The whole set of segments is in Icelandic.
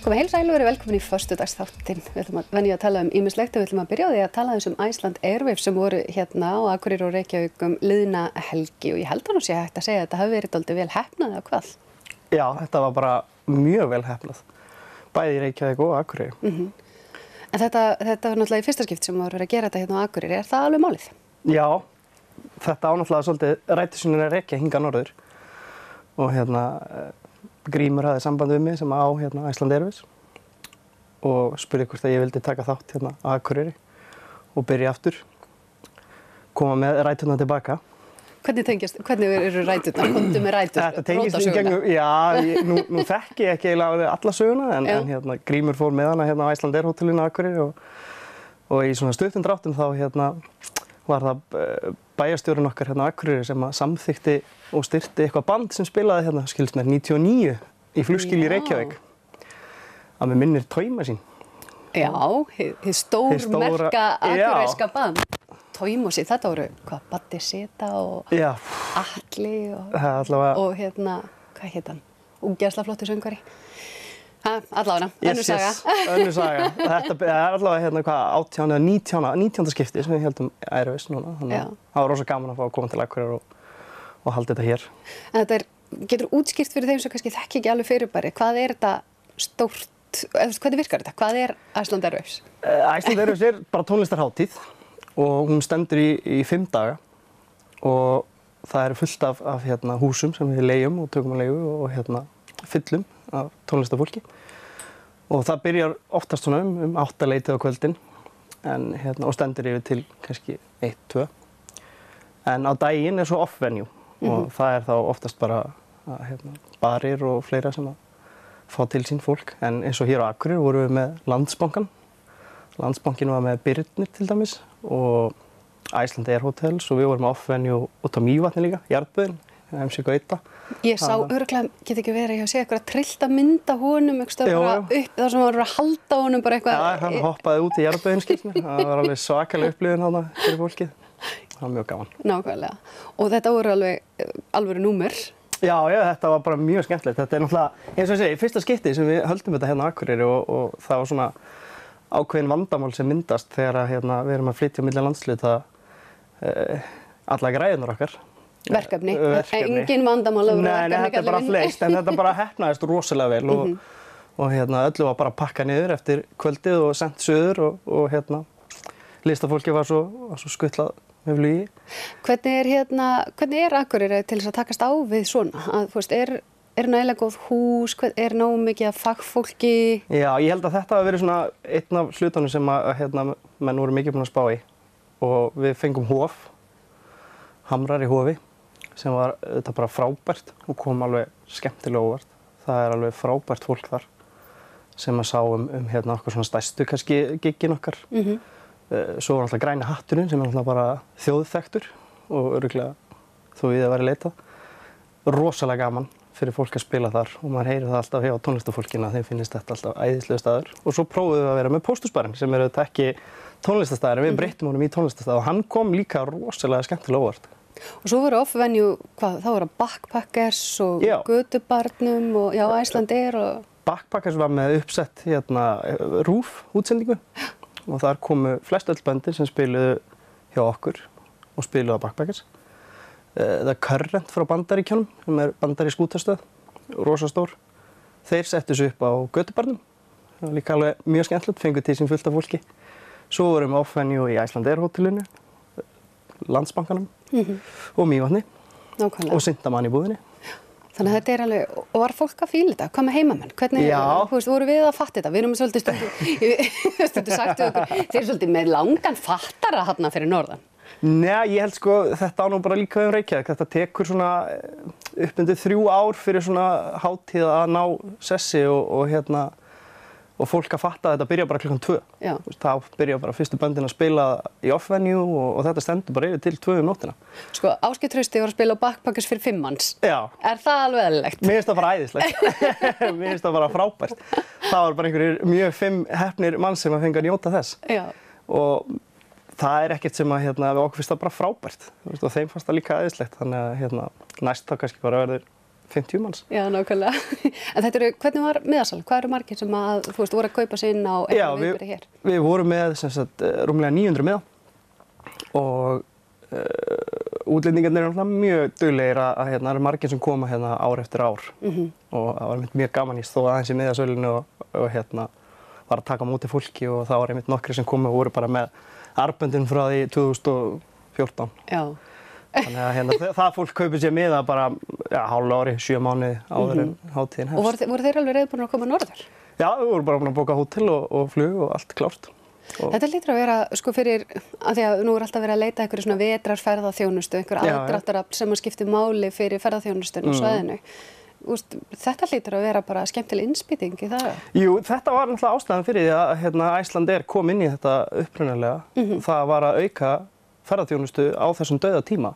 Komið heil sæl og verið velkomin í föstudagsþáttinn. Við ætlum að venja að tala ýmislegt og við ætlum að byrja á því að tala um Iceland Airwaves sem voru hérna á Akureyri og Reykjavík liðna helgi og ég held að nú sé hægt að segja að þetta hafi verið dálítið vel heppnað eða hvað? Já, þetta var bara mjög vel heppnað. Bæði í Reykjavík og Akureyri. En þetta var náttúrulega í fyrsta skipti sem var verið að gera þetta hérna á Akureyri. Er það alveg málið? Já, þetta ánáttúrulega svolítið rætisynir að rekja hingað norður og hérna Grímur hafði samband við mig sem á hérna Iceland Airwaves og spurði hvort að ég vildi taka þátt hérna á Akureyri og byrja aftur, koma með ræturnar tilbaka. Hvernig eru ræturnar? Komdu með rætur? Þetta tengist í gegnum, nú þekki ég ekki eiginlega alla söguna en hérna Grímur fór með hana hérna á Iceland Air hótelinu á Akureyri og í svona stuttum dráttum þá hérna var það bæjarstjórinn okkar hérna á Akureyri sem að samþykkti og styrkti eitthvað band sem spilaði hérna, skilst mér, 99 í flugskýli í Reykjavík. Að mig minnir Toy Machine. Já, hið stórmerka akureyska band. Toy Machine, þetta voru hvað, Baddi Seta og Atli og hérna, hvað heit hann? Ógeðslega flottur söngvari. Allavega, önnur saga. Önnur saga. Þetta er allavega hérna hvað 18 eða 19. skipti sem við heldum Airwaves núna. Þannig að það var rosa gaman að fá að koma til Akureyrar og halda þetta hér. En þetta getur útskýrt fyrir þeim sem kannski þekki ekki alveg fyrirbæri. Hvað er þetta stórt, hvernig virkar þetta? Hvað er Iceland Airwaves? Iceland Airwaves er bara tónlistarhátíð og hún stendur í 5 daga og það eru fullt af hérna húsum sem við leigjum og tökum að leigu og hérna fyllum af tónlistarfólki og það byrjar oftast svona um 8-leytið á kvöldin en hérna og stendur yfir til kannski 1-2 en á daginn er svo off-venue og það er þá oftast bara hérna, barir og fleira sem að fá til sín fólk en eins og hér á Akureyri vorum við með Landsbankann. Landsbankinn var með Birnir til dæmis og Iceland Air Hotels og við vorum off-venue út á Mývatni líka, Jarðböðin, MC1. Ég sá örugglega, get ekki verið, ég sé eitthvað trillta mynda honum eitthvað bara upp þar sem var að halda honum bara eitthvað. Já, hann hoppaði út í Jarðböðin skilst mér, það var alveg svakaleg upplifun þarna fyrir fólkið. Það var mjög gaman. Nákvæmlega. Og þetta voru alvöru númer. Já, þetta var bara mjög skemmtilegt. Þetta er náttúrulega, eins og ég segi, fyrsta skipti sem við höldum þetta hérna á Akureyri og það var svona ákveðin vandamál sem myndast þegar hérna, við erum að flytja á milli landshluta alla græðurnar okkar. Verkefni. Engin vandamál að vera verkefni. Nei, þetta er bara flest, en þetta bara heppnaðist rosalega vel og hérna öllu var bara pakkað niður eftir kvöldið og sendt suður og hérna listafólki var svo skuttlað með flugi. Hvernig er Akureyri til þess að takast á við svona? Þú veist, er nægilega góð hús, er nógu mikið af fagfólki? Já, ég held að þetta hafi verið svona einn af hlutunum sem að hérna, menn voru mikið búin að spá í og við fengum hof, Hamrar í Hofi, sem var þetta bara frábært og kom alveg skemmtilega óvart. Það er alveg frábært fólk þar sem að sá hérna okkur svona stærstu kannski giggin okkar. Svo var alltaf Græni hatturinn sem er alltaf bara þjóðþekktur og örugglega þó við að vera leitað. Rosalega gaman fyrir fólk að spila þar og maður heyrir það alltaf hjá tónlistafólkinu að þeim finnist þetta alltaf æðislegur staður. Og svo prófuðum við að vera með Pósthúsbarinn sem er auðvitað ekki tónlistarstaður en við breyttum honum í tónlistarstað og hann kom líka rosalega skemmtilega óvart. Og svo voru off-venue, þá voru Backpackers og Götubarnum og Iceland Air og... Backpackers var með uppsett hérna RÚV útsendingu og þar komu flest öll böndir sem spiluðu hjá okkur og spiluðu á Backpackers. The Current frá Bandaríkjunum, sem er bandarísk útvarpsstöð, rosastór. Þeir settu sig upp á Götubarnum, það var líka alveg mjög skemmtilegt, fengu til sín fullt af fólki. Svo vorum við off-venue í Iceland Air hótelinu, Landsbankanum og Mývatni og Syndamann í búðinni. Þannig að þetta er alveg, og var fólk að fíla þetta? Hvað með heimamenn? Hvernig, þú veist, voru við að fatta þetta? Við erum svolítið stundu sagt við okkur, þeir eru svolítið með langan fattara þarna fyrir norðan. Nei, ég held sko, þetta á nú bara líka Reykjavík. Þetta tekur svona upp undir 3 ár fyrir svona hátíð að ná sessi og hérna, og fólk að fatta að þetta byrja bara klukkan 2. Þá byrja bara fyrstu böndin að spila í off-venue og þetta stendur bara yfir til 2 nóttina. Sko, Ásgeir Trausti var að spila á Backpackers fyrir 5 manns. Já. Er það alveg eðlilegt? Mér finnst það bara æðislegt. Mér finnst það bara frábært. Það var bara einhverjir mjög 5 heppnir mann sem að fengu að njóta þess. Já. Og það er ekkert sem að við okkur finnst það bara frábært. Og þeim fannst það líka æðislegt. Þannig að næst þá kannski bara verður 50 manns. Já, nákvæmlega. En þetta hvernig var miðasal? Hvað eru margir sem að, þú veist, voru að kaupa sig inn á eitthvað viðburði hér? Já, við vorum með sem sagt rúmlega 900 miða og útlendingarnir eru náttúrulega mjög duglegir að hérna eru margir sem koma hérna ár eftir ár og það var einmitt mjög gaman í þó aðeins í miðasölinu og hérna var að taka á móti fólki og það var einmitt nokkri sem komu og voru bara með armböndin frá því 2014. Já. Þannig að hérna, það fólk kaupir sér miða bara hálfu ári, 7 mánuði áður en hátíðin hefst. Og voru þeir alveg reiðbúnir að koma norður? Já, við vorum bara búin að bóka hótel og flug og allt klárt. Þetta hlýtur að vera, sko fyrir, að því að nú alltaf verið að leita einhverju svona vetrarferðaþjónustu, einhver aðdráttarafl sem að skipti máli fyrir ferðaþjónustun og svæðinu. Þetta hlýtur að vera bara skemmtileg innspýting í það? Jú, þetta var náttúrulega ástæðan fyrir því að hérna, Icelandair kom inn í þetta upprunalega. Það var að auka ferðaþjónustu á þessum dauðatíma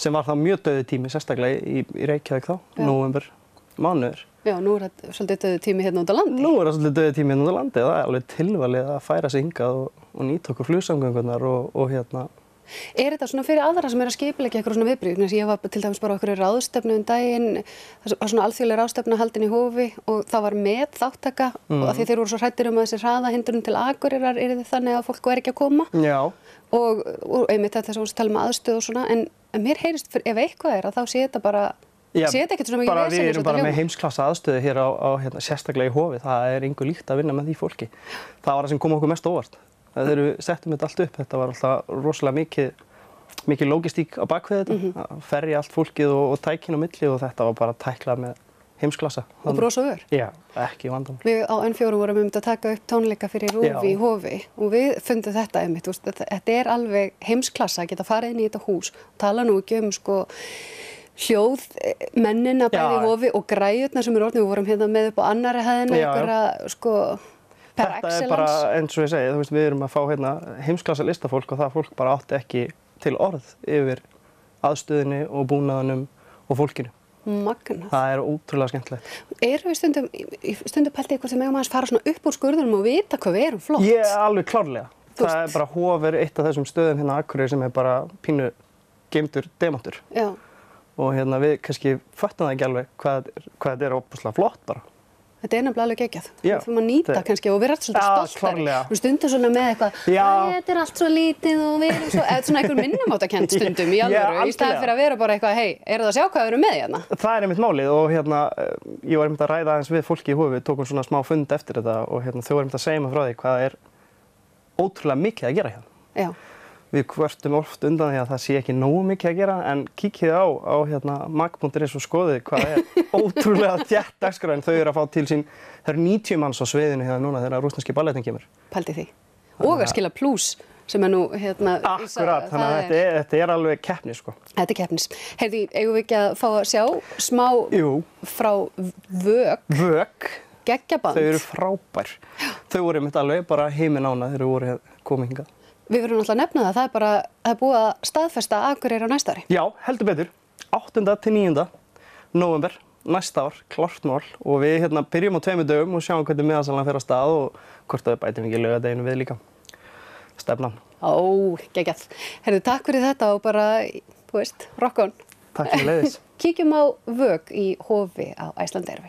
sem var þá mjög dauðatími, sérstaklega í Reykjavík þá, nóvember mánuður. Já, nú þetta svolítið dauðatími hérna út á landi. Nú þetta svolítið dauðatími hérna út á landi. Það alveg tilvalið að færa sig hingað og nýta okkur flugsamgöngunar og hérna. Þetta svona fyrir aðra sem að skipuleggja eitthvað svona viðbrigði? Ég var til dæmis bara okkur ráðstefnu daginn, það var svona alþjóðleg ráðstefna haldin í Hofi og það var með þáttaka og af því þeir voru svo hræddir að þessi hraðahindrun til Akureyrar yrði þannig að fólk væri ekki að koma. Já. Og einmitt þetta sem við tala aðstöð og svona, en mér heyrist ef eitthvað að þá sé þetta bara sé þetta ekkert svona mikið vesen. Við erum bara með heimsklassa aðstöðu hér á hérna, sérstaklega í Hofi. Það er engu líkt að vinna með því fólki. Það var það sem kom okkur mest óvart. Þegar við settum þetta allt upp, þetta var alltaf rosalega mikið logistík á bakvið þetta, að ferja allt fólkið og tækin á milli og þetta var bara tæklað með heimsklassa. Og bros og vör? Já, ekki vandamál. Við á N4 vorum að taka upp tónleika fyrir Rúfi í Hofi og við fundum þetta einmitt, þetta er alveg heimsklassa að geta farið inn í þetta hús og tala nú ekki sko hljóðmennina bæði í Hofi og græjurnar sem orðnir, við vorum hérna með upp á annarri hæðina einhverja sko per excellence. Þetta er bara eins og ég segi, þú veist, við erum að fá hérna heimsklassa listafólk og það fólk bara átti ekki til orð yfir aðstöðinni og búnaðinum og fólkinu. Magnað. Það er ótrúlega skemmtilegt. Erum við stundum pæltið hvort við megum aðeins fara svona upp úr skurðunum og vita hvað við erum flott? Ég alveg klárlega. Það er bara Hof eitt af þessum stöðum hérna á Akureyri sem er bara pínu geymdur demantur. Já. Og hérna við kannski föttum það ekki alveg hvað þetta er óbúslega flott bara. Þetta er nefnilega alveg geggjað. Við þurfum að nýta kannski og við erum svolítið stoltar. Við stundum svona með eitthvað, þetta er allt svo lítið og við erum svona einhver minnumáttakent stundum í alvöru, í staðinn fyrir að vera bara eitthvað, eru það að sjá hvað við erum með hérna? Það er einmitt málið og hérna, ég var einmitt að ræða aðeins við fólki í Hofi, við tókum svona smá fund eftir þetta og hérna, þau var einmitt að segja mig frá því hvað er ótrúlega mikið að gera hérna. Já. Við kvörtum oft undan því að það sé ekki nógu mikið að gera en kíkið á hérna, mag.is og skoðið hvað er ótrúlega þétt dagskráin. Þau eru að fá til sín, það eru 90 manns á sviðinu hérna núna þegar rússneski balletinn kemur. Pældi því. Og að skila plús sem er nú hérna... Akkurat, þannig að þetta er alveg keppnis sko. Þetta er keppnis. Heyrðu, eigum við ekki að fá að sjá smá frá Vök? Vök. Geggjaband. Þau eru frábær. Þau voru einmitt alveg bara heiminánað þegar þau voru komið hingað. Við verðum alltaf að nefna það, það er búið að staðfesta Akureyri á næsta ári. Já, heldur betur. 8. til 9. nóvember, næsta ár, klárt mál. Og við hérna byrjum á 2 dögum og sjáum hvernig miðasalan fer af stað og hvort við bætum ekki laugardeginu við líka. Stefnan. Geggjað. Herðu, takk fyrir þetta og bara, þú veist, rock on. Takk fyrir leiðis. Kíkjum á Vök í Hofi á Icelandair.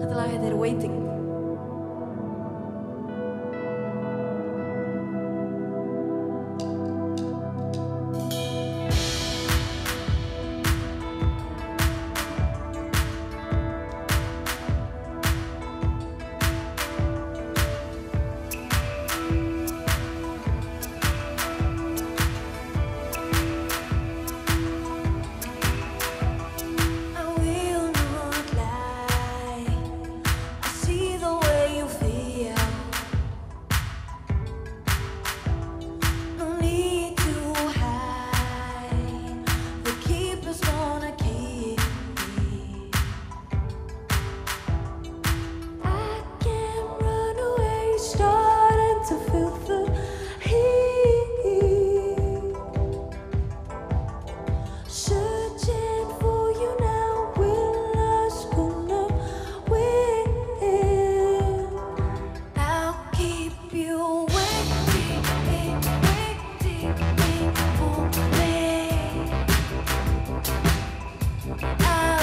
Þetta lag heitir Waiting. I will not lie. I see I